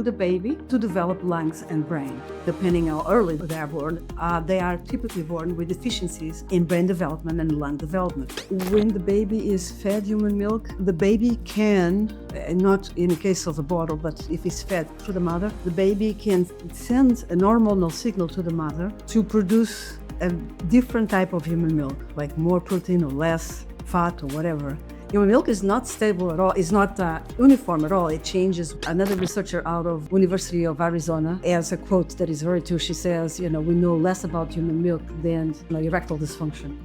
the baby to develop lungs and brain. Depending how early they are typically born with deficiencies in brain development and lung development. When the baby is fed human milk, the baby can, not in the case of a bottle, but if it's fed through the mother, the baby can send an hormonal signal to the mother to produce a different type of human milk, like more protein or less fat or whatever. Human milk is not stable at all. It's not uniform at all. It changes. Another researcher out of University of Arizona has a quote that is very true. She says, we know less about human milk than erectile dysfunction.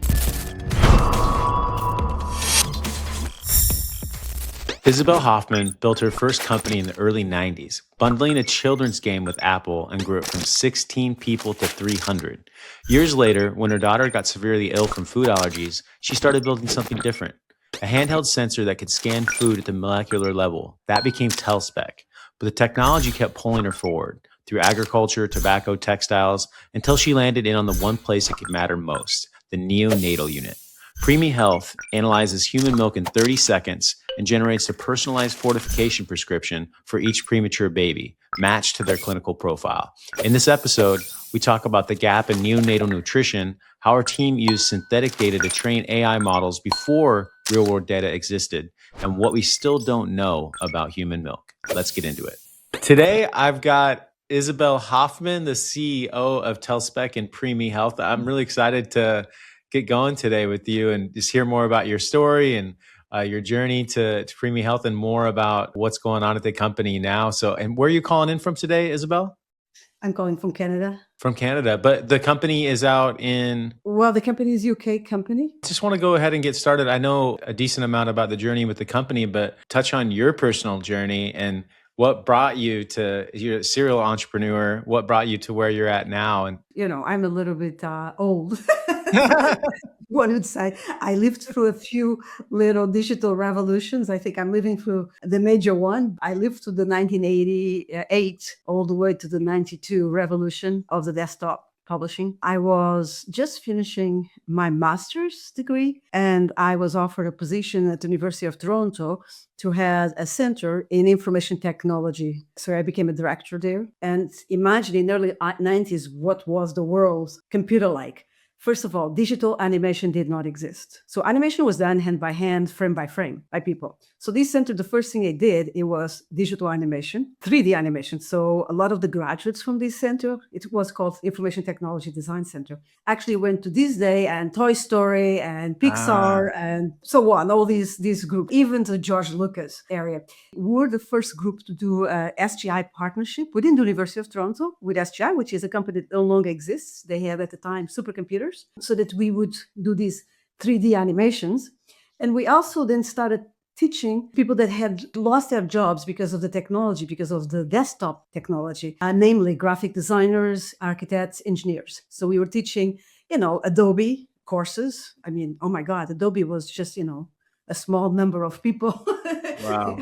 Isabel Hoffmann built her first company in the early 90s, bundling a children's game with Apple, and grew it from 16 people to 300. Years later, when her daughter got severely ill from food allergies, she started building something different. A handheld sensor that could scan food at the molecular level. That became TellSpec. But the technology kept pulling her forward through agriculture, tobacco, textiles, until she landed in on the one place it could matter most, the neonatal unit. Preemie Health analyzes human milk in 30 seconds and generates a personalized fortification prescription for each premature baby, matched to their clinical profile. In this episode, we talk about the gap in neonatal nutrition, how our team used synthetic data to train AI models before real-world data existed, and what we still don't know about human milk. Let's get into it. Today, I've got Isabel Hoffmann, the CEO of TellSpec and Preemie Health. I'm really excited to get going today with you and just hear more about your story and your journey to Preemie Health and more about what's going on at the company now. And where are you calling in from today, Isabel? I'm calling from Canada. From Canada, but the company is out in... Well, the company is UK company. Just want to go ahead and get started. I know a decent amount about the journey with the company, but touch on your personal journey and what brought you to, you're a serial entrepreneur, what brought you to where you're at now? And I'm a little bit old. One would say I lived through a few little digital revolutions. I think I'm living through the major one. I lived through the 1988 all the way to the 92 revolution of the desktop publishing. I was just finishing my master's degree, and I was offered a position at the University of Toronto to have a center in information technology. So I became a director there. And imagine in the early 90s, what was the world's computer like? First of all, digital animation did not exist. So animation was done hand by hand, frame by frame, by people. So this center, the first thing they did, it was digital animation, 3D animation. So a lot of the graduates from this center, it was called Information Technology Design Center, actually went to Disney and Toy Story and Pixar and so on, all these groups, even the George Lucas area. We're the first group to do a SGI partnership within the University of Toronto with SGI, which is a company that no longer exists. They had at the time supercomputers, so that we would do these 3D animations. And we also then started teaching people that had lost their jobs because of the technology, because of the desktop technology, namely graphic designers, architects, engineers. So we were teaching, Adobe courses. I mean, oh my God, Adobe was just, a small number of people. Wow.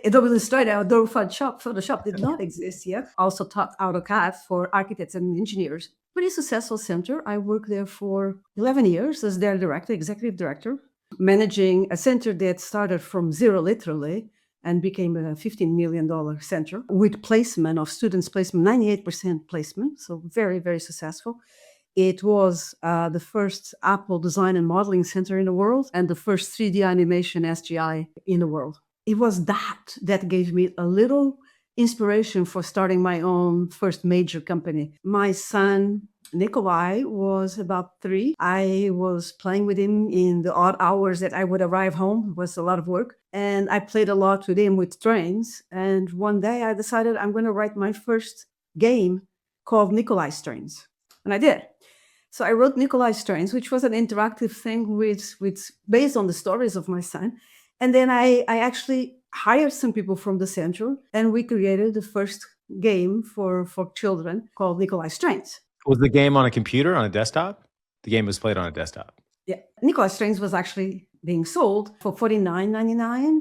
Adobe Illustrator, Adobe Photoshop did not exist yet. Also taught AutoCAD for architects and engineers. Pretty successful center. I worked there for 11 years as their director, executive director, managing a center that started from zero, literally, and became a $15 million center with placement of students, 98% placement. So very, very successful. It was the first Apple design and modeling center in the world and the first 3D animation SGI in the world. It was that gave me a little inspiration for starting my own first major company. My son, Nikolai, was about 3. I was playing with him in the odd hours that I would arrive home. It was a lot of work. And I played a lot with him with trains. And one day I decided I'm going to write my first game called Nikolai's Trains. And I did. So I wrote Nikolai's Trains, which was an interactive thing with based on the stories of my son. And then I actually hired some people from the center, and we created the first game for children called Nikolai's Trains. Was the game on a computer, on a desktop? The game was played on a desktop. Yeah. Nikolai's Trains was actually being sold for $49.99.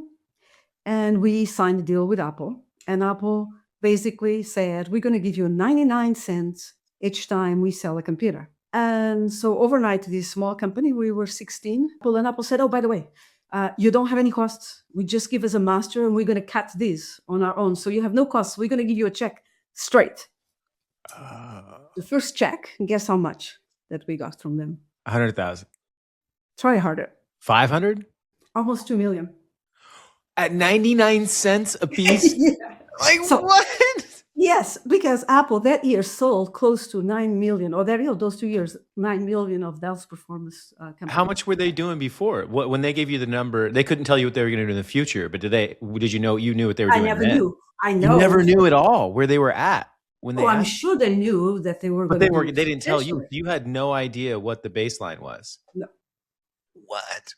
And we signed a deal with Apple. And Apple basically said, we're going to give you 99 cents each time we sell a computer. And so overnight, this small company, we were 16. And Apple said, oh, by the way, You don't have any costs. We just give us a master and we're going to cut this on our own. So you have no costs. We're going to give you a check straight. The first check, guess how much that we got from them? 100,000. Try harder. 500? Almost 2 million. At 99 cents a piece? Yeah. Like, So- what? Yes, because Apple that year sold close to 9 million, or those 2 years, 9 million of Dell's performance company. How much were they doing before? When they gave you the number, they couldn't tell you what they were going to do in the future, but did you know what they were doing I never then? knew. I You know. never knew at all where they were at when they I'm asked? sure they knew that they were But going to they didn't tell you. You had no idea what the baseline was. No. What?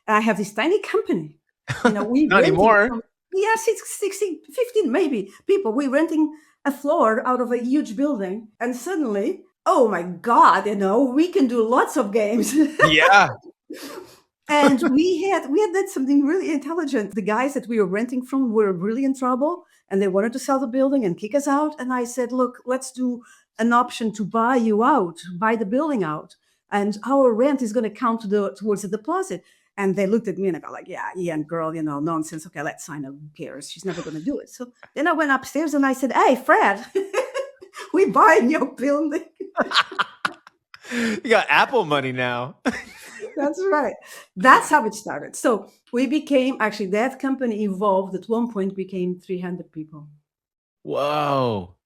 I have this tiny company. We Not renting anymore. from- yeah, 16, 15 maybe people. We're renting a floor out of a huge building, and suddenly, oh my God, we can do lots of games. Yeah. And we had done something really intelligent. The guys that we were renting from were really in trouble, and they wanted to sell the building and kick us out. And I said, look, let's do an option to buy you out, buy the building out, and our rent is going to count towards the deposit. And they looked at me and I go like, yeah, young girl, nonsense. Okay, let's sign it. Who cares? She's never going to do it. So then I went upstairs and I said, hey, Fred, we buying your building. You got Apple money now. That's right. That's how it started. So we became, actually, that company evolved at one point, became 300 people. Whoa.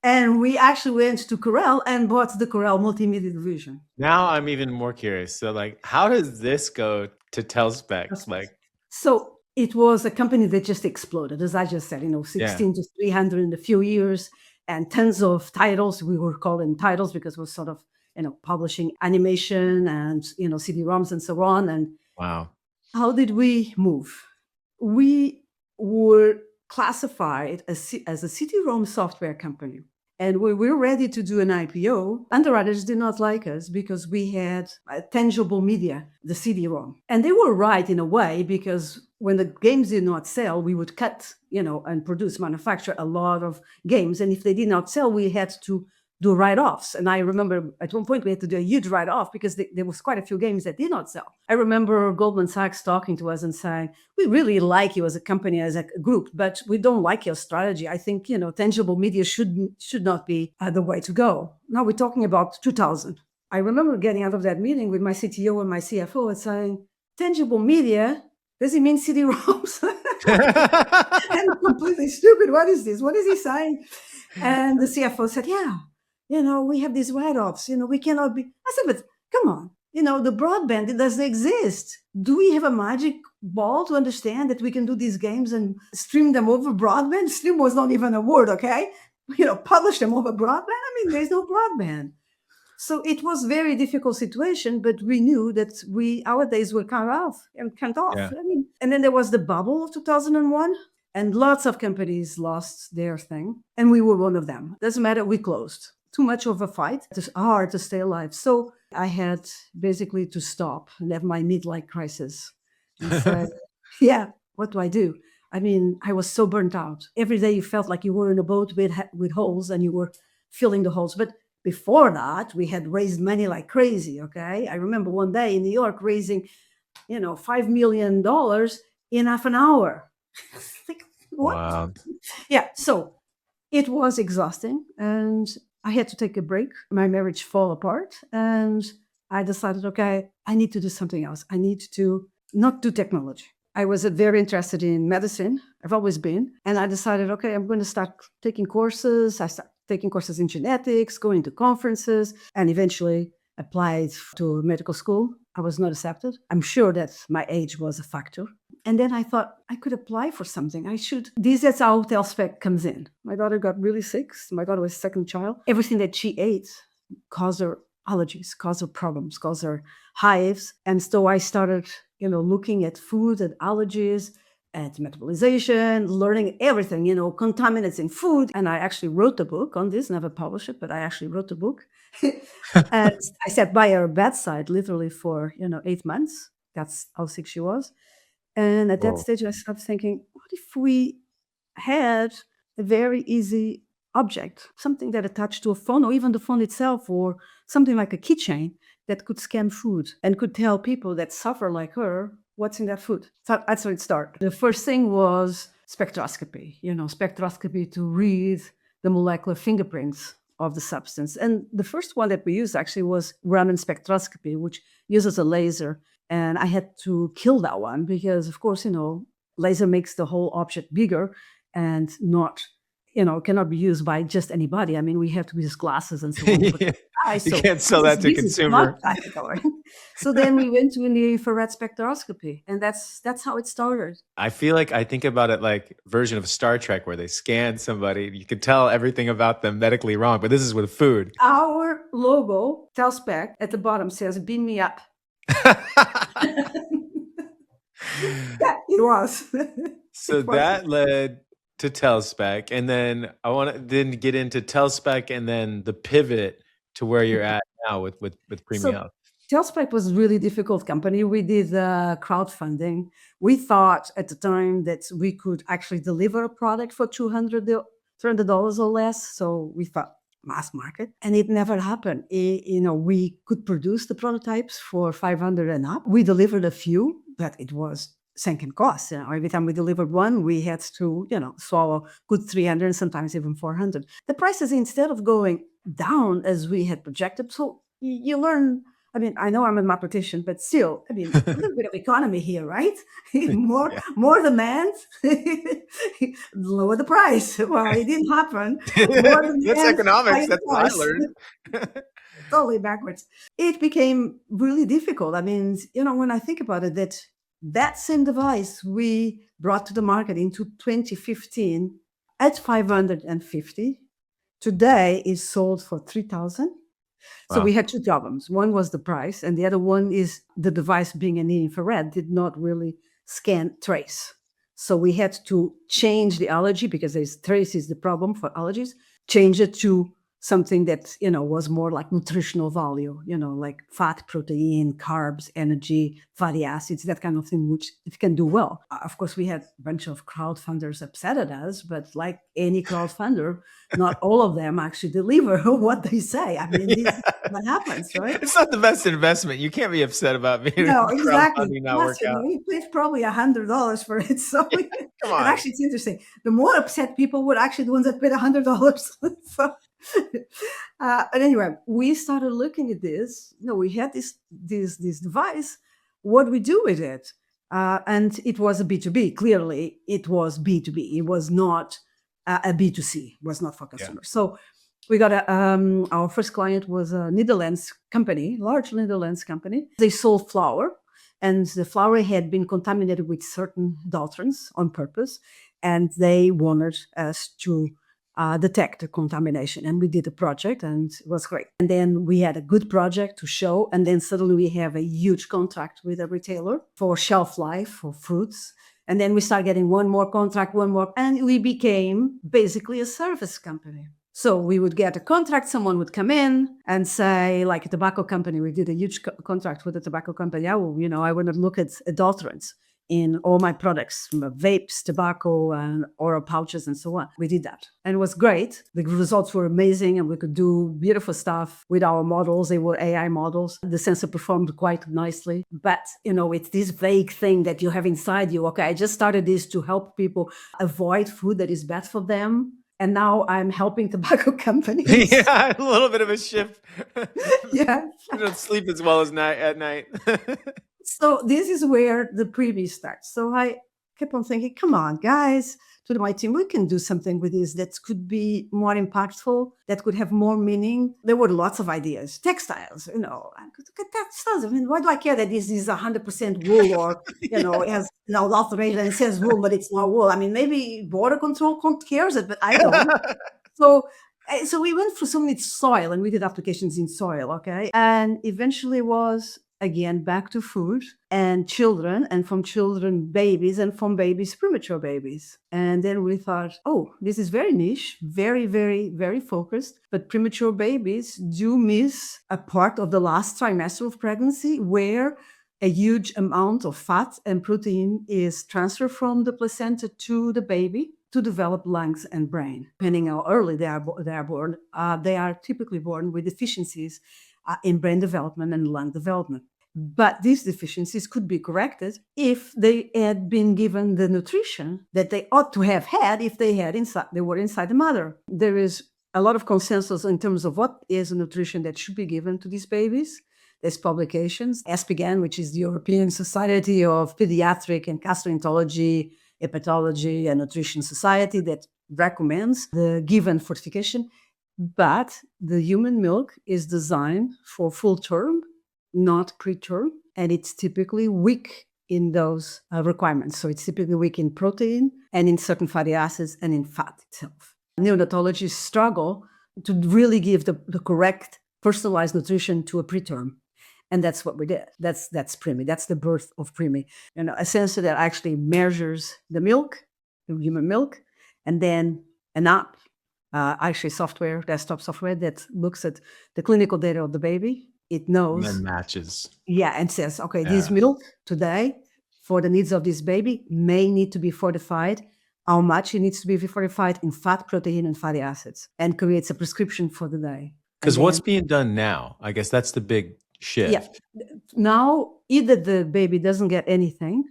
And we actually went to Corel and bought the Corel multimedia division. Now I'm even more curious. So, how does this go to TellSpec? So it was a company that just exploded, as I just said, 16 to 300 in a few years, and tons of titles. We were calling titles because we're sort of, publishing animation and, CD-ROMs and so on. And wow. How did we move? We were classified as a CD-ROM software company. And we were ready to do an IPO. Underwriters did not like us because we had tangible media, the CD-ROM. And they were right in a way, because when the games did not sell, we would cut, and manufacture a lot of games. And if they did not sell, we had to do write-offs. And I remember at one point we had to do a huge write-off because there was quite a few games that did not sell. I remember Goldman Sachs talking to us and saying, we really like you as a company, as a group, but we don't like your strategy. I think, tangible media should not be the way to go. Now we're talking about 2000. I remember getting out of that meeting with my CTO and my CFO and saying, tangible media, does it mean CD-ROMs? I'm completely stupid. What is this? What is he saying? And the CFO said, yeah. We have these write-offs, we cannot be. I said, but come on, the broadband, it doesn't exist. Do we have a magic ball to understand that we can do these games and stream them over broadband? Stream was not even a word, okay? Publish them over broadband? There's no broadband. So it was a very difficult situation, but we knew that our days were cut off. Yeah. And then there was the bubble of 2001. And lots of companies lost their thing. And we were one of them. Doesn't matter, we closed. Too much of a fight. It's hard to stay alive. So I had basically to stop and have my midlife crisis. And said, yeah, what do I do? I was so burnt out. Every day you felt like you were in a boat with holes and you were filling the holes. But before that, we had raised money like crazy, okay? I remember one day in New York raising, $5 million in half an hour. Like, what? Wow. Yeah, so it was exhausting and I had to take a break. My marriage fell apart and I decided, okay, I need to do something else. I need to not do technology. I was very interested in medicine. I've always been. And I decided, okay, I'm going to start taking courses. I started taking courses in genetics, going to conferences, and eventually applied to medical school. I was not accepted. I'm sure that my age was a factor. And then I thought I could apply for something. That's how TellSpec comes in. My daughter got really sick. My daughter was second child. Everything that she ate caused her allergies, caused her problems, caused her hives. And so I started, looking at food and allergies, at metabolization, learning everything, contaminants in food. And I actually wrote a book on this, never published it, but I actually wrote a book. And I sat by her bedside literally for, 8 months. That's how sick she was. And at that stage, I started thinking, what if we had a very easy object, something that attached to a phone or even the phone itself, or something like a keychain that could scan food and could tell people that suffer like her what's in that food. So that's how it started. The first thing was spectroscopy, spectroscopy to read the molecular fingerprints of the substance. And the first one that we used actually was Raman spectroscopy, which uses a laser. And I had to kill that one because, of course, laser makes the whole object bigger and cannot be used by just anybody. I mean, we have to use glasses and so on. But You can't sell that to consumer. not practical. So then we went to the infrared spectroscopy, and that's how it started. I feel like I think about it like version of Star Trek where they scan somebody. You can tell everything about them medically wrong, but this is with food. Our logo, TellSpec, at the bottom says, "Beam me up." Yeah, it was. So It was. that led to TellSpec, and then I want to then get into TellSpec and then the pivot to where you're at now with Preemie So Health. TellSpec was a really difficult company. We did crowdfunding. We thought at the time that we could actually deliver a product for $300 or less. So we thought mass market, and it never happened. We could produce the prototypes for 500 and up. We delivered a few, but it was sinking costs. Every time we delivered one, we had to, swallow good 300 and sometimes even 400. The prices, instead of going down as we had projected, so you learn. I mean, I know I'm a mathematician, but still, a little bit of economy here, right? Yeah. more demand, lower the price. Well, it didn't happen. More demand, That's economics. higher That's what I price. learned. Totally backwards. It became really difficult. I mean, when I think about it, that same device we brought to the market into 2015 at 550, today is sold for 3,000. So Wow. we had two problems. One was the price, and the other one is the device being an infrared did not really scan trace. So we had to change the allergy because trace is the problem for allergies. Change it to something that was more like nutritional value, like fat, protein, carbs, energy, fatty acids, that kind of thing, which it can do well. Of course, we had a bunch of crowdfunders upset at us, but like any crowdfunder, not all of them actually deliver what they say. I mean, this is what happens, right? It's not the best investment. You can't be upset about being No, exactly. crowdfunding not Plus, work out. we paid probably $100 for it. So, Come and on. actually, it's interesting. The more upset people were actually the ones that paid $100. So, but anyway, we started looking at this. We had this device. What do we do with it? And it was a B2B. Clearly, it was B2B. It was not a B2C. It was not for customers. So we got our first client was a Netherlands company, large Netherlands company. They sold flour, and the flour had been contaminated with certain adulterants on purpose, and they wanted us to detect the contamination. And we did a project, and it was great. And then we had a good project to show, and then suddenly we have a huge contract with a retailer for shelf life for fruits. And then we started getting one more contract, and we became basically a service company. So we would get a contract, someone would come in and say, like a tobacco company, we did a huge contract with a tobacco company. I want to look at adulterants in all my products, vapes, tobacco, and oral pouches, and so on. We did that. And it was great. The results were amazing, and we could do beautiful stuff with our models. They were AI models. The sensor performed quite nicely. But, it's this vague thing that you have inside you. Okay, I just started this to help people avoid food that is bad for them. And now I'm helping tobacco companies. Yeah, a little bit of a shift. Yeah. You don't sleep as well as at night. So this is where the Preemie starts. So I kept on thinking, come on, guys, to my team, we can do something with this that could be more impactful, that could have more meaning. There were lots of ideas. Textiles, textiles. I mean, why do I care that this is 100% wool or, it has alteration and it says wool, but it's not wool? I mean, maybe border control cares it, but I don't. So we went through so many soil, and we did applications in soil, okay? And eventually was, again, back to food and children, and from children, babies, and from babies, premature babies. And then we thought, oh, this is very niche, very, very, very focused. But premature babies do miss a part of the last trimester of pregnancy where a huge amount of fat and protein is transferred from the placenta to the baby to develop lungs and brain. Depending how early they are born, they are typically born with deficiencies in brain development and lung development. But these deficiencies could be corrected if they had been given the nutrition that they ought to have had if they were inside the mother. There is a lot of consensus in terms of what is the nutrition that should be given to these babies. There's publications, ESPGHAN, which is the European Society of Pediatric and Gastroenterology, Hepatology, and Nutrition Society, that recommends the given fortification. But the human milk is designed for full term, not preterm, and it's typically weak in those requirements. So it's typically weak in protein and in certain fatty acids and in fat itself. Neonatologists struggle to really give the correct personalized nutrition to a preterm. And that's what we did. That's Preemie. That's the birth of Preemie. A sensor that actually measures the milk, the human milk, and then an app, actually software, desktop software that looks at the clinical data of the baby. It knows. And then matches. Yeah, and says, okay, this milk today for the needs of this baby may need to be fortified. How much it needs to be fortified in fat, protein, and fatty acids, and creates a prescription for the day. Because what's being done now? I guess that's the big shift. Yeah. Now, either the baby doesn't get anything,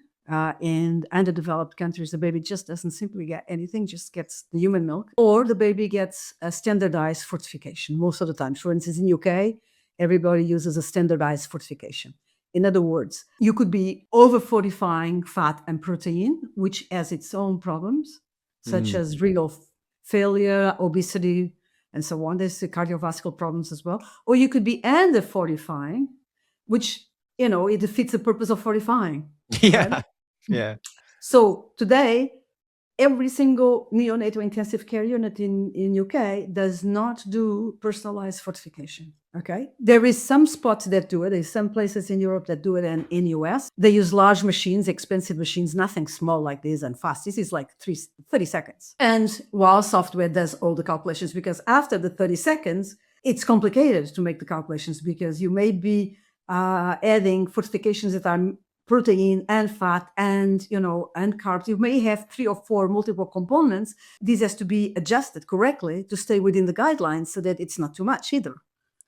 in underdeveloped countries, the baby just doesn't simply get anything, just gets the human milk, or the baby gets a standardized fortification most of the time. For instance, in UK, everybody uses a standardized fortification. In other words, you could be over fortifying fat and protein, which has its own problems, such as renal failure, obesity, and so on. There's the cardiovascular problems as well. Or you could be under fortifying, which, it defeats the purpose of fortifying. Yeah. Right? Yeah. So today, every single neonatal intensive care unit in UK does not do personalized fortification. Okay, there is some spots that do it. There's some places in Europe that do it, and in US they use large machines, expensive machines, nothing small like this and fast. This is like 30 seconds. And while software does all the calculations, because after the 30 seconds, it's complicated to make the calculations because you may be adding fortifications that are protein and fat and and carbs. You may have 3 or 4 multiple components. This has to be adjusted correctly to stay within the guidelines so that it's not too much either.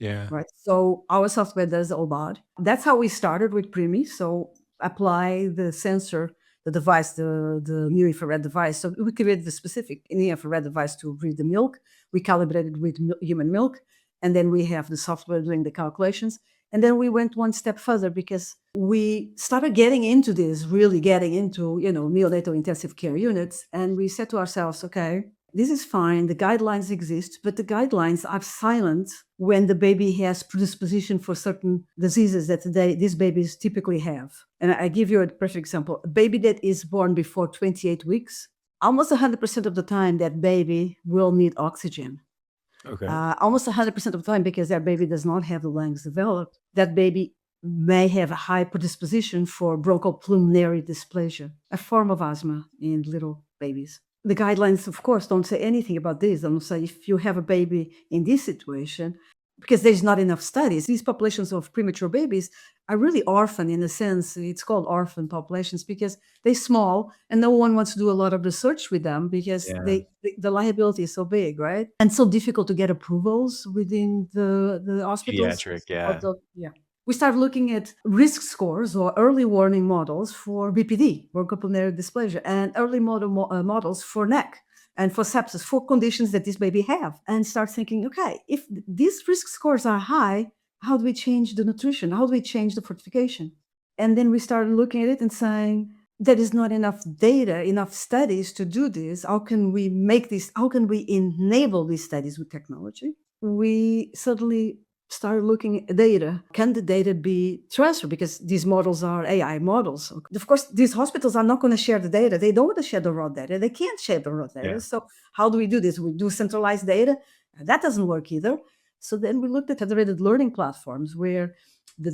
Yeah. Right. So our software does all that. That's how we started with Preemie. So apply the sensor, the device, the near infrared device. So we created the specific near infrared device to read the milk. We calibrated with human milk, and then we have the software doing the calculations. And then we went one step further because we started really getting into, neonatal intensive care units. And we said to ourselves, okay, this is fine. The guidelines exist, but the guidelines are silent when the baby has predisposition for certain diseases that these babies typically have. And I give you a perfect example. A baby that is born before 28 weeks, almost 100% of the time, that baby will need oxygen. Okay. Almost 100% of the time, because that baby does not have the lungs developed, that baby may have a high predisposition for bronchopulmonary dysplasia, a form of asthma in little babies. The guidelines, of course, don't say anything about this. They don't say if you have a baby in this situation, because there's not enough studies. These populations of premature babies are really orphan in a sense. It's called orphan populations because they're small and no one wants to do a lot of research with them because the liability is so big, right? And so difficult to get approvals within the hospitals. Pediatric, We started looking at risk scores or early warning models for BPD, bronchopulmonary dysplasia, and early models for NEC and for sepsis, for conditions that this baby have, and start thinking, okay, if these risk scores are high, how do we change the nutrition? How do we change the fortification? And then we started looking at it and saying, there is not enough data, enough studies to do this. How can we make this? How can we enable these studies with technology? We suddenly started looking at data. Can the data be transferred? Because these models are AI models. Of course, these hospitals are not going to share the data. They don't want to share the raw data. They can't share the raw data. Yeah. So how do we do this? We do centralized data. That doesn't work either. So then we looked at federated learning platforms where the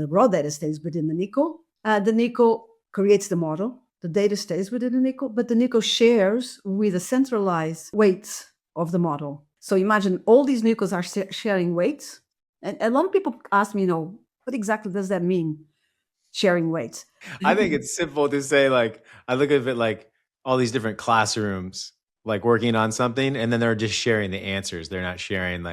raw data stays within the NICU. The NICU creates the model. The data stays within the NICU, but the NICU shares with a centralized weights of the model. So imagine all these NICUs are sharing weights. And a lot of people ask me, what exactly does that mean, sharing weights? I think it's simple to say, I look at it like all these different classrooms, working on something, and then they're just sharing the answers. They're not sharing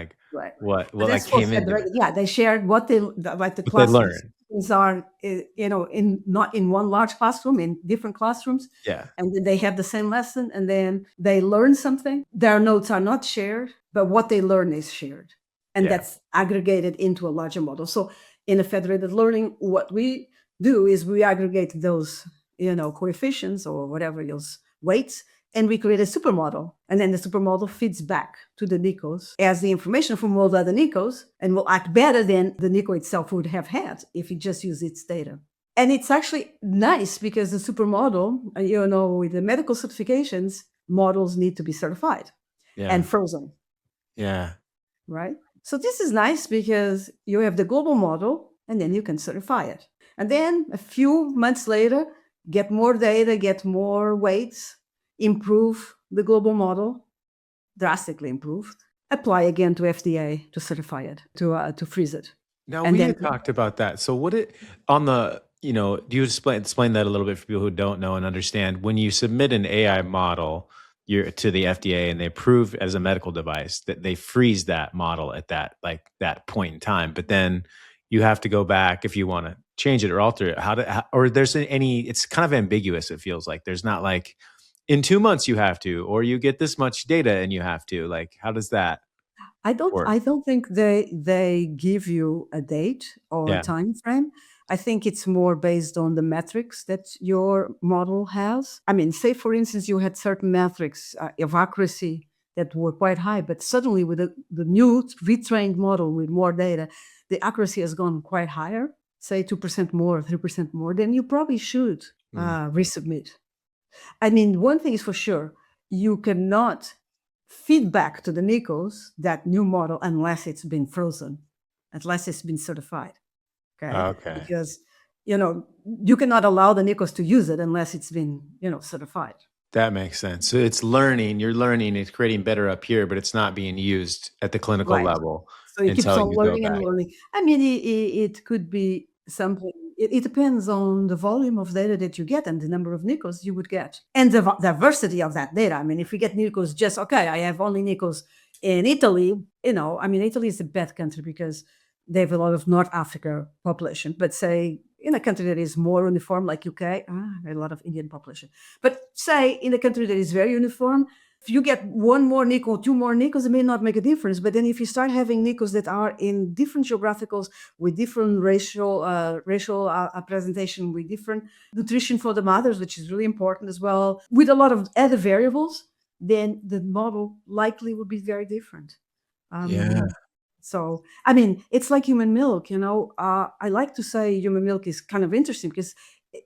what came into it. Yeah, they shared what the classes. They learn. students are, in not in one large classroom, in different classrooms, Yeah. and then they have the same lesson, and then they learn something. Their notes are not shared, but what they learn is shared, and Yeah. that's aggregated into a larger model. So in a federated learning, what we do is we aggregate those, coefficients or whatever those weights, and we create a supermodel. And then the supermodel feeds back to the NICUs as the information from all the other NICUs and will act better than the NICU itself would have had if it just used its data. And it's actually nice because the supermodel, with the medical certifications, models need to be certified Yeah. and frozen, Yeah. right? So this is nice because you have the global model and then you can certify it. And then a few months later, get more data, get more weights, improve the global model, drastically improve, apply again to FDA to certify it, to freeze it. Now And we then had talked about that. So what it on the, do you explain that a little bit for people who don't know and understand? When you submit an AI model you're to the FDA and they approve as a medical device, that they freeze that model at that point in time. But then you have to go back if you want to change it or alter it. Or there's any, it's kind of ambiguous, it feels like. There's not like in 2 months you have to, or you get this much data and you have to. Like, how does that I don't work? I don't think they give you a date or a Yeah. time frame. I think it's more based on the metrics that your model has. I mean, say for instance you had certain metrics of accuracy that were quite high, but suddenly with the new retrained model with more data, the accuracy has gone quite higher, say 2% more, 3% more, then you probably should Mm. resubmit. I mean, one thing is for sure, you cannot feed back to the NICUs that new model unless it's been frozen, unless it's been certified. Okay. Okay. Because, you cannot allow the NICUs to use it unless it's been, certified. That makes sense. So it's learning, you're learning, it's creating better up here, but it's not being used at the clinical Right. level So it keeps until on you go learning and back. learning. I mean, it could be something. It depends on the volume of data that you get and the number of NICUs you would get, and the diversity of that data. I mean, if you get NICUs just okay, I have only NICUs in Italy. I mean, Italy is a bad country because they have a lot of North Africa population. But say in a country that is more uniform, like UK, a lot of Indian population. But say in a country that is very uniform, if you get one more NICU, two more NICUs, it may not make a difference. But then if you start having NICUs that are in different geographicals with different racial presentation, with different nutrition for the mothers, which is really important as well, with a lot of other variables, then the model likely would be very different. Yeah. So, I mean, it's like human milk, I like to say human milk is kind of interesting because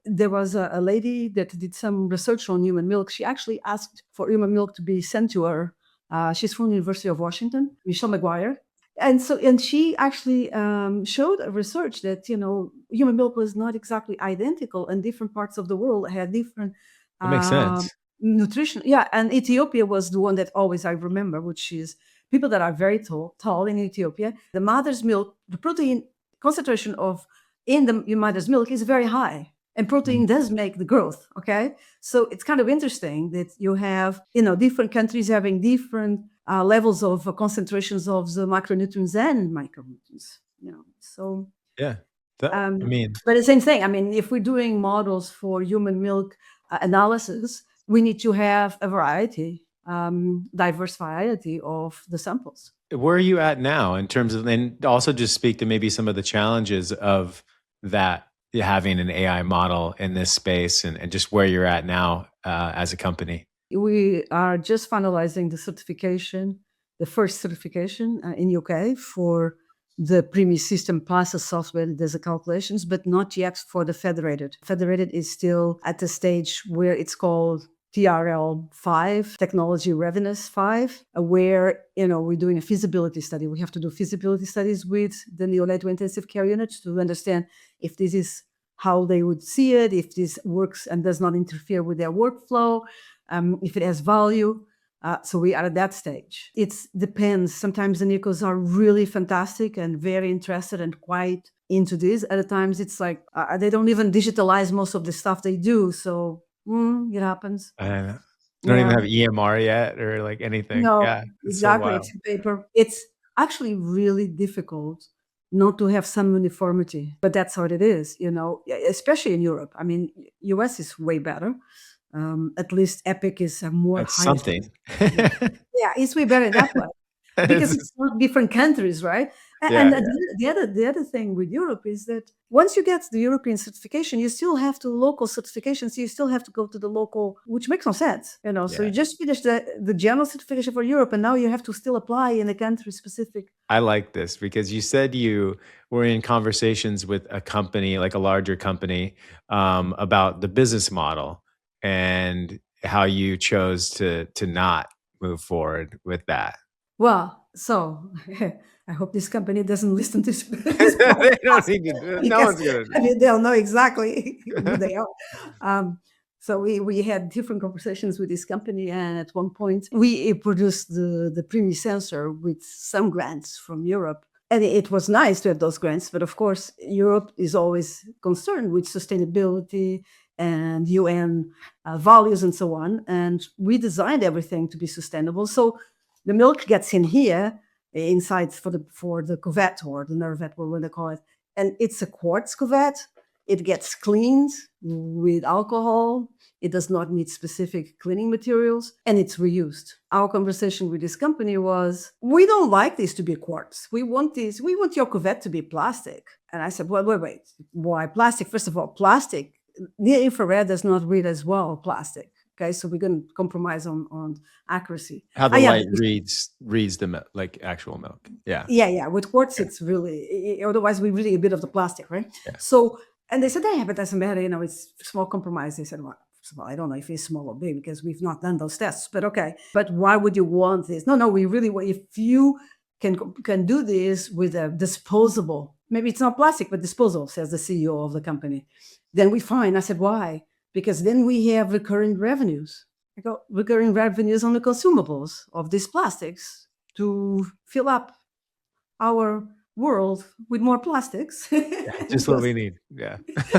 there was a lady that did some research on human milk. She actually asked for human milk to be sent to her. She's from the University of Washington, Michelle McGuire. And she actually showed a research that, human milk was not exactly identical and different parts of the world had different That makes um, sense. nutrition. Yeah. And Ethiopia was the one that always I remember, which is people that are very tall in Ethiopia, the mother's milk, the protein concentration of in the mother's milk is very high. And Mm. protein does make the growth. Okay. So it's kind of interesting that you have, different countries having different levels of concentrations of the macronutrients and micronutrients. So Yeah. I mean, but the same thing. I mean, if we're doing models for human milk analysis, we need to have a variety, diverse variety of the samples. where are you at now in terms of, and also just speak to maybe some of the challenges of that, having an AI model in this space and just where you're at now as a company? We are just finalizing the certification, the first certification in UK for the Preemie system plus a software that does the calculations, but not yet for the Federated. Federated is still at the stage where it's called TRL 5, Technology Readiness 5, where we're doing a feasibility study. We have to do feasibility studies with the neonatal intensive care units to understand if this is how they would see it, if this works and does not interfere with their workflow, if it has value. So we are at that stage. It depends. Sometimes the NICUs are really fantastic and very interested and quite into this. Other times it's like they don't even digitalize most of the stuff they do. So it happens. And they don't even Yeah. have EMR yet or like anything. No, Yeah. It's so exactly. wild. It's paper. It's actually really difficult not to have some uniformity. But that's what it is, you know, especially in Europe. I mean, US is way better. At least Epic is a more That's highest. something. Yeah, it's way better in that way because It's- it's not different countries, right? yeah, And the other thing with Europe is that once you get the European certification, you still have to local certifications. You still have to go to the local, which makes no sense, you know. So yeah. you just finished the general certification for Europe, and now you have to still apply in a country specific. I like this because you said you were in conversations with a company, like a larger company, about the business model and how you chose to not move forward with that. Well, so I hope this company doesn't listen to this They don't podcast need to do it. No because one's gonna. I mean they'll know exactly who they are. So we had different conversations with this company, and at one point we produced the Preemie sensor with some grants from Europe. And it was nice to have those grants, but of course, Europe is always concerned with sustainability and UN values and so on. And we designed everything to be sustainable. So the milk gets in here inside for the cuvette or the nervette, what they call it, and it's a quartz cuvette. It gets cleaned with alcohol. It does not need specific cleaning materials, and it's reused. Our conversation with this company was, we don't like this to be quartz. We want your cuvette to be plastic. And I said, well, wait, why plastic? First of all, plastic, near infrared does not read as well plastic. Okay, so we're going to compromise on accuracy. How the Yeah, light reads the milk, like actual milk. Yeah. yeah. With quartz, Yeah. it's really otherwise we're reading a bit of the plastic, right? Yeah. So, and they said, yeah, but doesn't matter. You know, it's small compromise. They said, well, first of all, I don't know if it's small or big because we've not done those tests. But okay, but why would you want this? No, we really want. If you can do this with a disposable, maybe it's not plastic, but disposable, says the CEO of the company, then we fine. I said, why? Because then we have recurring revenues. I go, recurring revenues on the consumables of these plastics to fill up our world with more plastics. Just what we need. Yeah.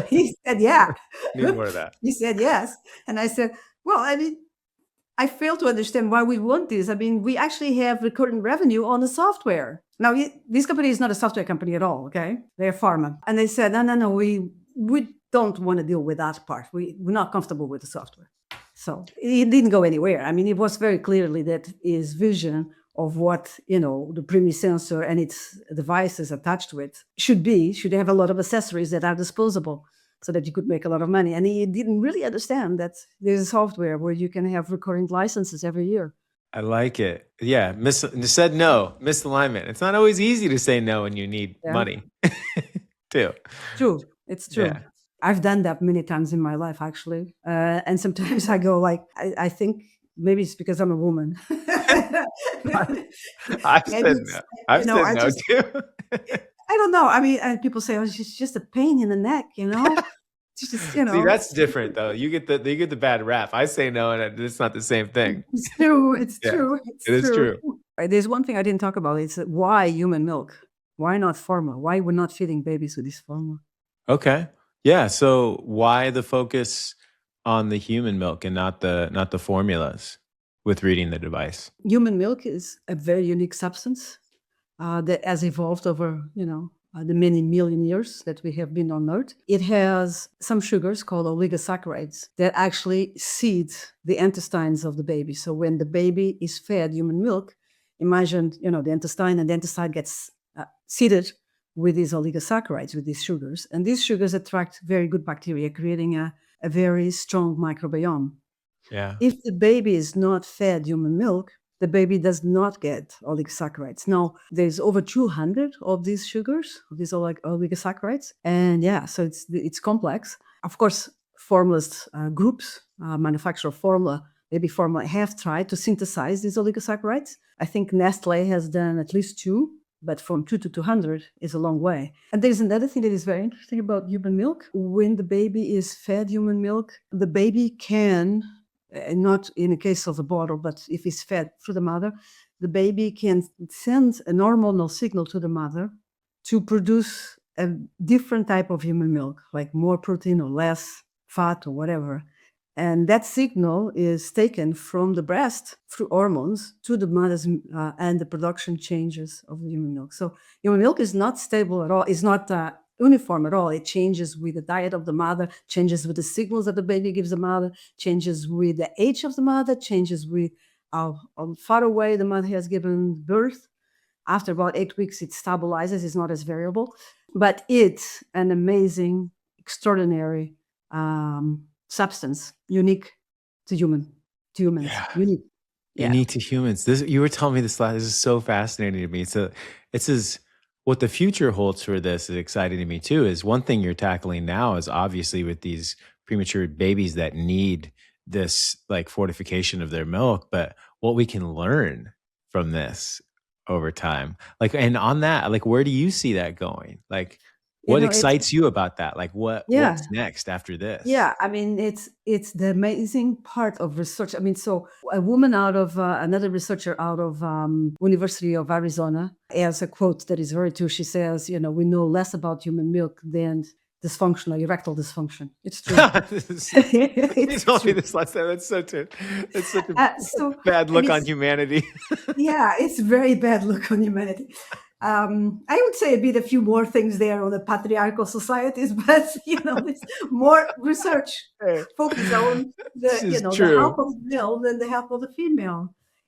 He said, yeah. Need more of that. He said, yes. And I said, well, I mean, I fail to understand why we want this. I mean, we actually have recurring revenue on the software. Now, this company is not a software company at all, okay? They're pharma. And they said, no, we don't want to deal with that part. We're not comfortable with the software. So it didn't go anywhere. I mean, it was very clearly that his vision of what, the Preemie sensor and its devices attached to it should have a lot of accessories that are disposable so that you could make a lot of money. And he didn't really understand that there's a software where you can have recurring licenses every year. I like it. Yeah. Said no, misalignment. It's not always easy to say no when you need money too. True. It's true. Yeah. I've done that many times in my life, actually. And sometimes I go like, I think maybe it's because I'm a woman. I've said no. I've said no too. I don't know. I mean, and people say, oh, it's just a pain in the neck, It's just, See, that's different though. You get the bad rap. I say no, and it's not the same thing. It's true. It's true. It is true. There's one thing I didn't talk about. It's why human milk? Why not formula? Why we're not feeding babies with this formula? Okay. Yeah. So why the focus on the human milk and not the formulas with reading the device? Human milk is a very unique substance that has evolved over, the many million years that we have been on Earth. It has some sugars called oligosaccharides that actually seed the intestines of the baby. So when the baby is fed human milk, imagine, the intestine, and the intestine gets seeded with these oligosaccharides, with these sugars. And these sugars attract very good bacteria, creating a very strong microbiome. Yeah. If the baby is not fed human milk, the baby does not get oligosaccharides. Now, there's over 200 of these sugars, of these oligosaccharides. And so it's complex. Of course, formulas groups, manufacturer formula, baby formula, have tried to synthesize these oligosaccharides. I think Nestle has done at least 2. But from 2 to 200 is a long way. And there's another thing that is very interesting about human milk. When the baby is fed human milk, the baby can, not in the case of the bottle, but if it's fed through the mother, the baby can send an hormonal signal to the mother to produce a different type of human milk, like more protein or less fat or whatever. And that signal is taken from the breast through hormones to the mother's, and the production changes of the human milk. So human milk is not stable at all. It's not uniform at all. It changes with the diet of the mother, changes with the signals that the baby gives the mother, changes with the age of the mother, changes with how far away the mother has given birth. After about 8 weeks, it stabilizes. It's not as variable, but it's an amazing, extraordinary substance, unique to humans, Yeah. unique. Yeah. Unique to humans. This you were telling me this last. This is so fascinating to me. So it's as what the future holds for this is exciting to me too. Is one thing you're tackling now is obviously with these premature babies that need this like fortification of their milk, but what we can learn from this over time. Like, and on that, like, where do you see that going? Like, You what know, it's excites you about that? Like, what's yeah. next after this? Yeah, I mean, it's the amazing part of research. I mean, so a woman out of another researcher out of University of Arizona has a quote that is very true. She says, "We know less about human milk than dysfunctional erectile dysfunction." It's true. This is so you It's told me true. this last time. That's such a So, bad and look on it's humanity. yeah, it's very bad look on humanity. I would say a bit a few more things there on the patriarchal societies, but there's more research Hey, focus on this is the help true. of the male than the help of the female.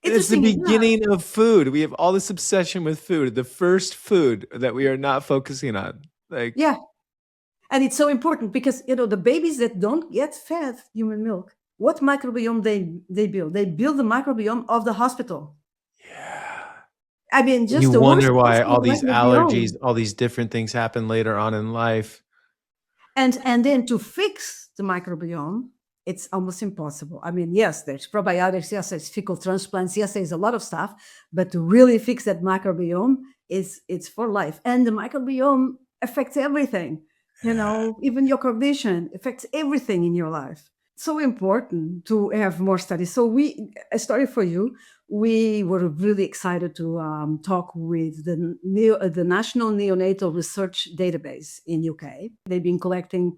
And it's the Interesting enough, beginning of food. We have all this obsession with food, the first food that we are not focusing on. Like, yeah, and it's so important because the babies that don't get fed human milk, what microbiome they build? They build the microbiome of the hospital. yeah. I mean, You just the worst wonder why all possible these allergies, microbiome. all these different things happen later on in life. And then to fix the microbiome, it's almost impossible. I mean, yes, there's probiotics, yes, there's fecal transplants, yes, there's a lot of stuff, but to really fix that microbiome it's for life. And the microbiome affects everything, even your cognition affects everything in your life. So important to have more studies. So a story for you. We were really excited to talk with the National Neonatal Research Database in UK. They've been collecting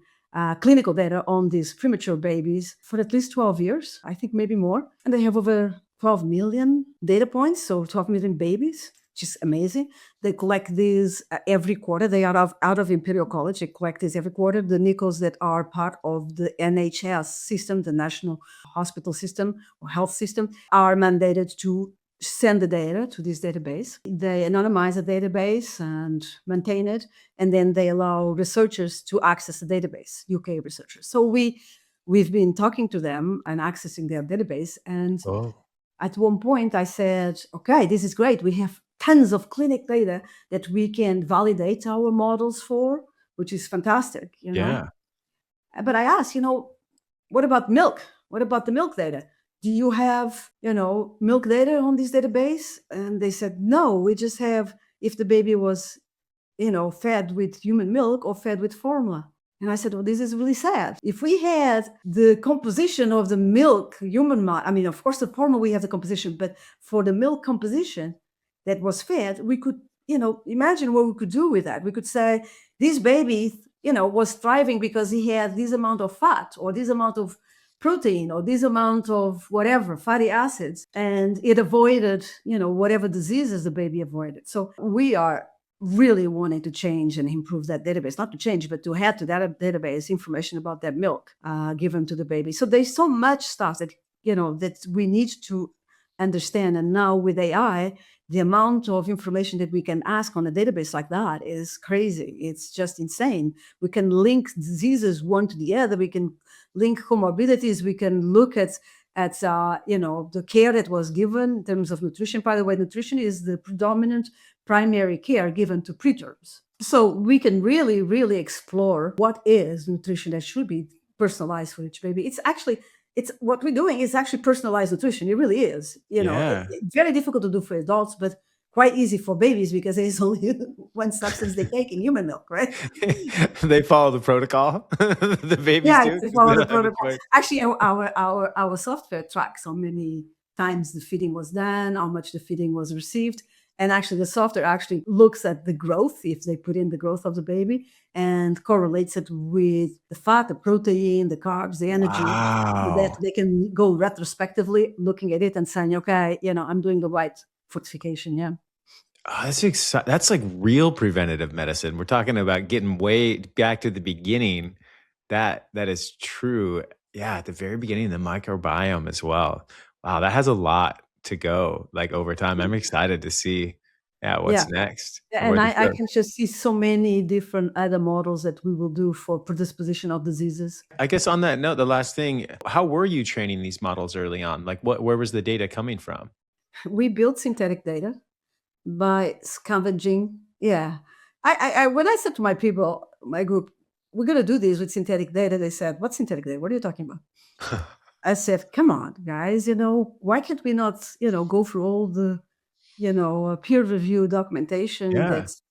clinical data on these premature babies for at least 12 years, I think maybe more. And they have over 12 million data points, so 12 million babies, which is amazing. They collect these every quarter. They are out of Imperial College. They collect these every quarter. The NICUs that are part of the NHS system, the National Hospital System or Health System, are mandated to send the data to this database. They anonymize the database and maintain it, and then they allow researchers to access the database, UK researchers. So we've been talking to them and accessing their database. And Oh, at one point I said, okay, this is great. We have tons of clinic data that we can validate our models for, which is fantastic. yeah. But I asked, what about milk? What about the milk data? Do you have, milk data on this database? And they said, no, we just have if the baby was, fed with human milk or fed with formula. And I said, well, this is really sad. If we had the composition of the milk, I mean, of course, the formula, we have the composition, but for the milk composition that was fed, we could, imagine what we could do with that. We could say, this baby, was thriving because he had this amount of fat or this amount of protein or this amount of whatever fatty acids, and it avoided whatever diseases the baby avoided. So we are really wanting to change and improve that database, not to change but to add to that database information about that milk given to the baby. So there's so much stuff that that we need to understand. And now with AI, the amount of information that we can ask on a database like that is crazy. It's just insane. We can link diseases one to the other. We can link comorbidities. We can look at the care that was given in terms of nutrition. By the way, nutrition is the predominant primary care given to preterms. So we can really, really explore what is nutrition that should be personalized for each baby. It's what we're doing is actually personalized nutrition. It really is. Yeah. It's very difficult to do for adults, but quite easy for babies because there's only one substance they take in human milk, right? They follow the protocol. The babies Yeah, do to 'cause they follow the don't have a protocol. choice. Actually, our software tracks how many times the feeding was done, how much the feeding was received, And actually, the software actually looks at the growth, if they put in the growth of the baby, and correlates it with the fat, the protein, the carbs, the energy, so that Wow. they can go retrospectively looking at it and saying, okay, I'm doing the right fortification. Yeah. Oh, that's like real preventative medicine. We're talking about getting way back to the beginning. That is true. Yeah, at the very beginning, the microbiome as well. Wow, that has a lot to go, like, over time. I'm excited to see, yeah, Yeah. what's next Yeah, or and where this I goes. can just see so many different other models that we will do for predisposition of diseases. I guess on that note, the last thing, how were you training these models early on? Like, where was the data coming from? We build synthetic data by scavenging. Yeah. I when I said to my people, my group, we're gonna do this with synthetic data, they said, "What's synthetic data? What are you talking about?" I said, "Come on, guys, why can't we not, go through all the, peer review documentation Yeah. that's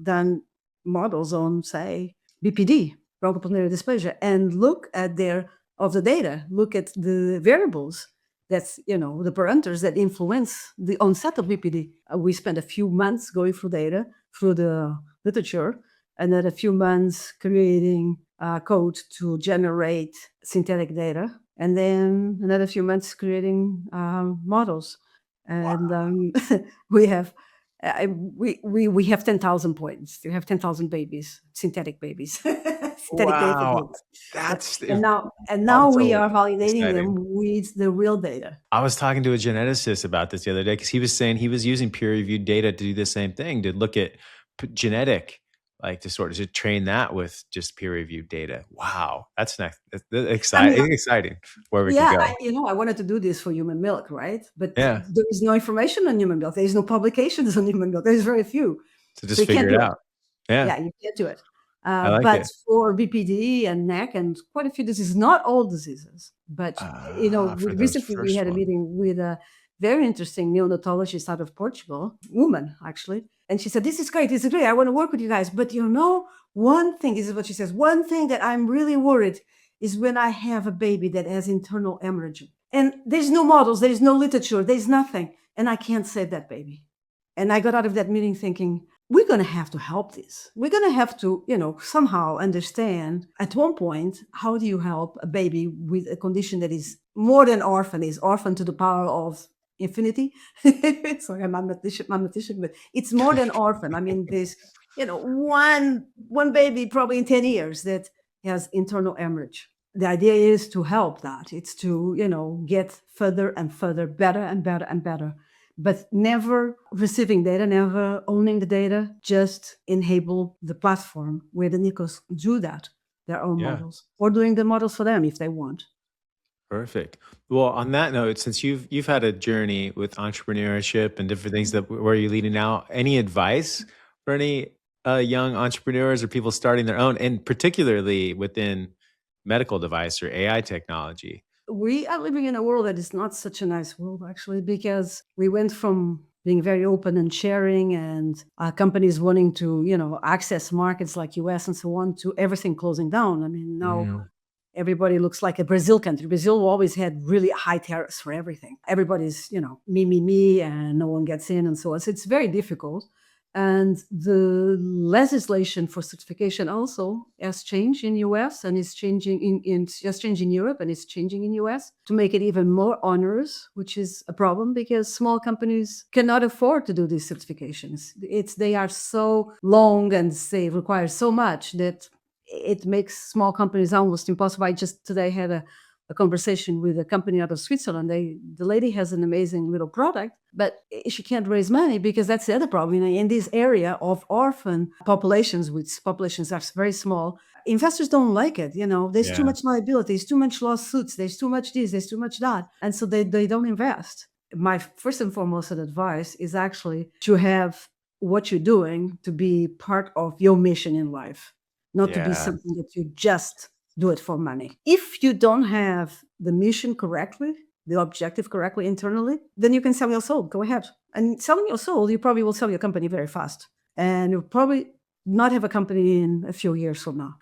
done models on, say, BPD, bronchopulmonary dysplasia, and look at the data, look at the variables that's, the parameters that influence the onset of BPD. We spent a few months going through data, through the literature, and then a few months creating code to generate synthetic data, and then another few months creating models. And we have we have 10,000 points. We have 10,000 babies, synthetic babies, synthetic data for Wow. babies. Yeah. That's And now we also are validating exciting. them with the real data. I was talking to a geneticist about this the other day because he was saying he was using peer-reviewed data to do the same thing, to look at genetic, like to sort of to train that with just peer-reviewed data. Wow, that's next. That's I mean, exciting where we could yeah, go. I wanted to do this for human milk, right? But Yeah, there is no information on human milk. There is no publications on human milk. There's very few, to so just you can't figure it do it. out. Yeah, Yeah, you can't do it. I like But it. for BPD and neck and quite a few diseases, not all diseases, but For those recently we first had a one. meeting with a very interesting neonatologist out of Portugal, woman actually, and she said, This is great. I want to work with you guys, but one thing, this is what she says. One thing that I'm really worried is when I have a baby that has internal hemorrhage, and there's no models, there's no literature, there's nothing, and I can't save that baby. And I got out of that meeting thinking, we're going to have to help this. We're going to have to, somehow understand at one point, how do you help a baby with a condition that is more than orphan, is orphan to the power of infinity? Sorry, I'm mathematician, but it's more than orphan. I mean, there's, one baby probably in 10 years that has internal hemorrhage. The idea is to help that. It's to, get further and further, better and better and better, but never receiving data, never owning the data, just enable the platform where the NICUs do that, their own Yeah. models, or doing the models for them if they want. Perfect. Well, on that note, since you've had a journey with entrepreneurship and different things that where you're leading now, any advice for any young entrepreneurs or people starting their own, and particularly within medical device or AI technology? We are living in a world that is not such a nice world, actually, because we went from being very open and sharing and companies wanting to, access markets like US and so on, to everything closing down. I mean, now Mm, everybody looks like a Brazil country. Brazil always had really high tariffs for everything. Everybody's, me, and no one gets in and so on. So it's very difficult. And the legislation for certification also has changed in US and is changing just changed in Europe and it's changing in US to make it even more onerous, which is a problem because small companies cannot afford to do these certifications. They are so long and they require so much that it makes small companies almost impossible. I just today had a conversation with a company out of Switzerland. The lady has an amazing little product, but she can't raise money because that's the other problem. In this area of orphan populations, which populations are very small, investors don't like it. There's too yeah, much liability, there's too much lawsuits, there's too much this, there's too much that, and so they don't invest. My first and foremost advice is actually to have what you're doing to be part of your mission in life, not to be yeah, something that you just do it for money. If you don't have the mission correctly, the objective correctly internally, then you can sell your soul. Go ahead. And selling your soul, you probably will sell your company very fast. And you'll probably not have a company in a few years from now.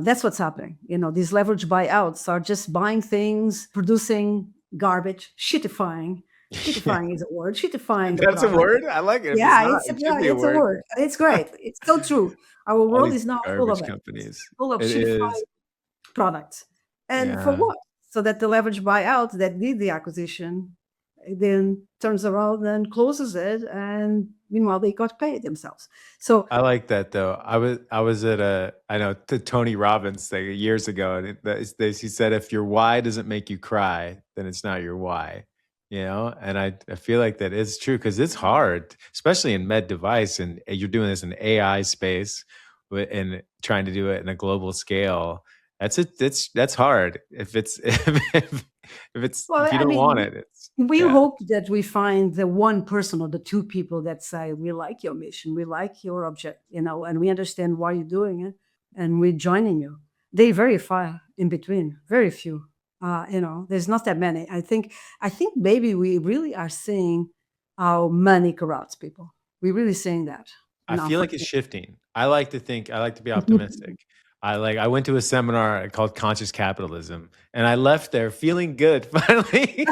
That's what's happening. These leverage buyouts are just buying things, producing garbage, shitifying, Sheetifying is a word. Sheetifying the That's a product. word? I like it. If it's Yeah, not, it should be a it's a word. word. It's great. It's so true. Our All world these is now full of garbage it. It's companies. full of It sheetified is. products. And for Yeah. what? So that the leverage buyout that did the acquisition then turns around and closes it, and meanwhile they got paid themselves. So I like that though. I was at I know the Tony Robbins thing years ago, and he said if your why doesn't make you cry, then it's not your why. And I feel like that is true because it's hard, especially in med device, and you're doing this in AI space, and trying to do it in a global scale. That's hard. If it's well, if you I don't want mean, it, it's we yeah. hope that we find the one person or the two people that say, we like your mission, we like your object, and we understand why you're doing it, and we're joining you. They very far in between, very few. There's not that many. I think maybe we really are seeing how money corrupts people. We're really seeing that. I And feel like it's shifting. I like to be optimistic. I went to a seminar called Conscious Capitalism, and I left there feeling good finally.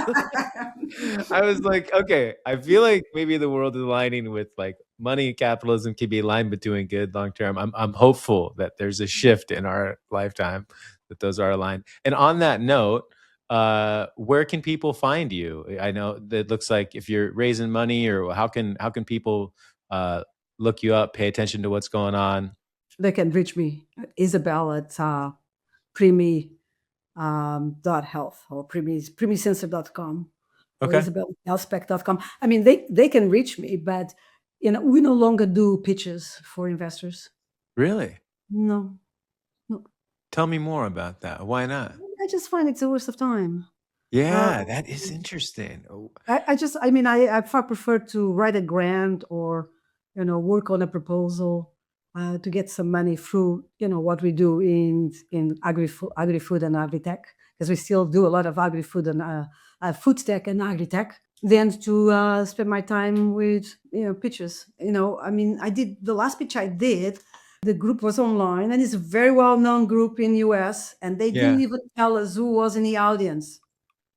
I was like, okay, I feel like maybe the world is aligning with like money and capitalism can be aligned but doing good long term. I'm hopeful that there's a shift in our lifetime that those are aligned. And on that note, where can people find you? I know that looks like if you're raising money, or how can people look you up, pay attention to what's going on? They can reach me, Isabel at Preemie .health or premiesensor.com or Okay. isabelspec.com. I mean, they can reach me, but we no longer do pitches for investors. Really? No, no. Tell me more about that. Why not? I just find it's a waste of time. Uh, Yeah, that is interesting. Oh, I far prefer to write a grant or work on a proposal to get some money through what we do in agri-food and agri-tech, because we still do a lot of agri-food and food tech and agri-tech, than to spend my time with pitches. I did the last pitch I did. The group was online, and it's a very well-known group in US, and they didn't yeah. even tell us who was in the audience.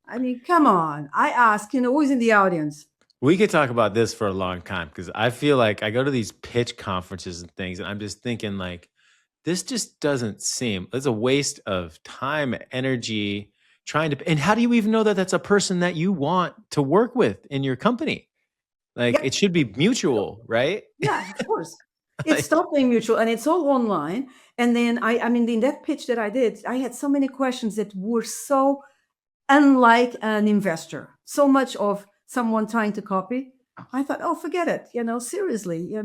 I mean, come on. I ask, who's in the audience? We could talk about this for a long time because I feel like I go to these pitch conferences and things, and I'm just thinking like, this just doesn't seem, it's a waste of time, energy trying to, and how do you even know that that's a person that you want to work with in your company? Like Yep. it should be mutual, right? Yeah, of course. It's Like, totally mutual and it's all online. And then I mean, in that pitch that I did, I had so many questions that were so unlike an investor, so much of someone trying to copy. I thought, oh, forget it, seriously,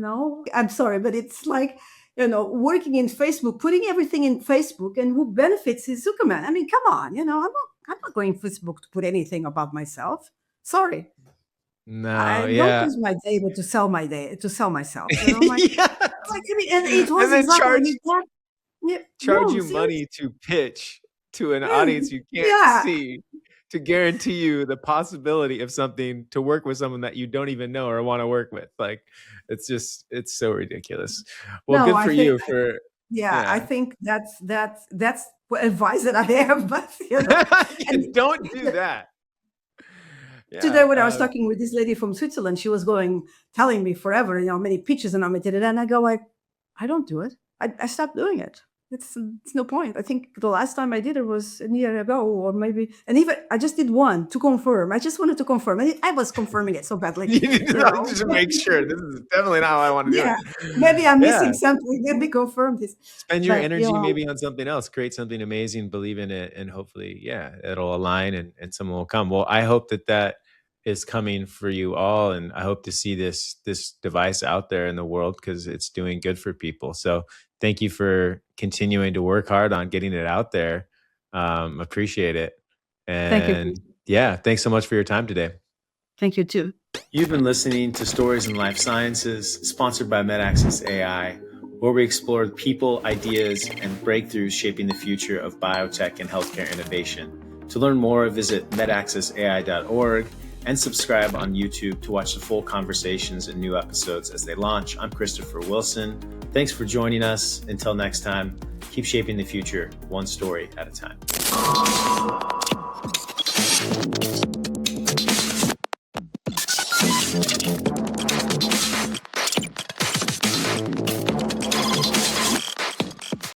I'm sorry, but it's like, working in Facebook, putting everything in Facebook, and who benefits is Zuckerman. I mean, come on, I'm not going Facebook to put anything about myself. Sorry. no, I don't yeah. use my data to sell my data, to sell myself, Yeah. like, I mean, and it was And then exactly, I mean, that, yeah, charge no, you seriously, money to pitch to an yeah, audience you can't yeah. see to guarantee you the possibility of something to work with someone that you don't even know or want to work with. Like it's so ridiculous. Well, No, good I for think, you for yeah, I yeah. think that's what advice that I have, but and Don't do that. today Yeah. when I was talking with this lady from Switzerland, she was telling me forever, many pitches and I did it, and I go like, I don't do it. I stopped doing it. It's no point. I think the last time I did it was a year ago, or maybe, and even I just did one to confirm. I just wanted to confirm, and I was confirming it so badly, You need you to know. just make sure this is definitely not how I want to do Yeah, it. maybe I'm Yeah. missing something. Let me confirm this. Spend your But energy maybe on something else, create something amazing, believe in it, and hopefully, yeah, it'll align and someone will come. Well, I hope that is coming for you all, and I hope to see this device out there in the world because it's doing good for people. So thank you for continuing to work hard on getting it out there. Appreciate it. thank you, And Chris. yeah, thanks so much for your time today. Thank you too. You've been listening to Stories in Life Sciences, sponsored by MedAccess AI, where we explore people, ideas, and breakthroughs shaping the future of biotech and healthcare innovation. To learn more, visit medaccessai.org and subscribe on YouTube to watch the full conversations and new episodes as they launch. I'm Christopher Wilson. Thanks for joining us. Until next time, keep shaping the future one story at a time.